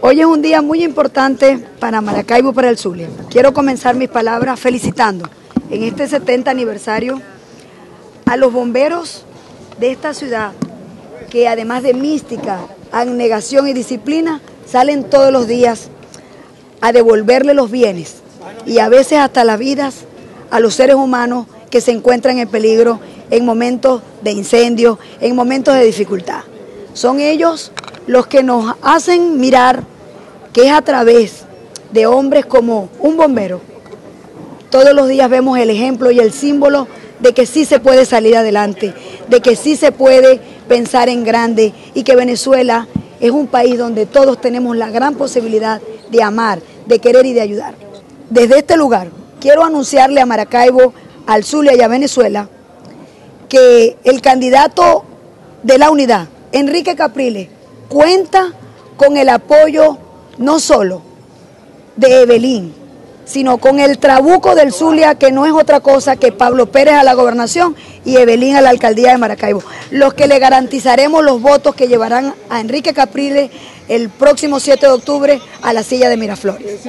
Hoy es un día muy importante para Maracaibo, para el Zulia. Quiero comenzar mis palabras felicitando en este 70 aniversario a los bomberos de esta ciudad, que además de mística, abnegación y disciplina, salen todos los días a devolverle los bienes y a veces hasta las vidas a los seres humanos que se encuentran en peligro en momentos de incendio, en momentos de dificultad. Son ellos los que nos hacen mirar que es a través de hombres como un bombero. Todos los días vemos el ejemplo y el símbolo de que sí se puede salir adelante, de que sí se puede pensar en grande y que Venezuela es un país donde todos tenemos la gran posibilidad de amar, de querer y de ayudar. Desde este lugar quiero anunciarle a Maracaibo, al Zulia y a Venezuela que el candidato de la unidad, Enrique Capriles, cuenta con el apoyo no solo de Evelyn, sino con el trabuco del Zulia, que no es otra cosa que Pablo Pérez a la gobernación y Evelyn a la alcaldía de Maracaibo, los que le garantizaremos los votos que llevarán a Enrique Capriles el próximo 7 de octubre a la silla de Miraflores.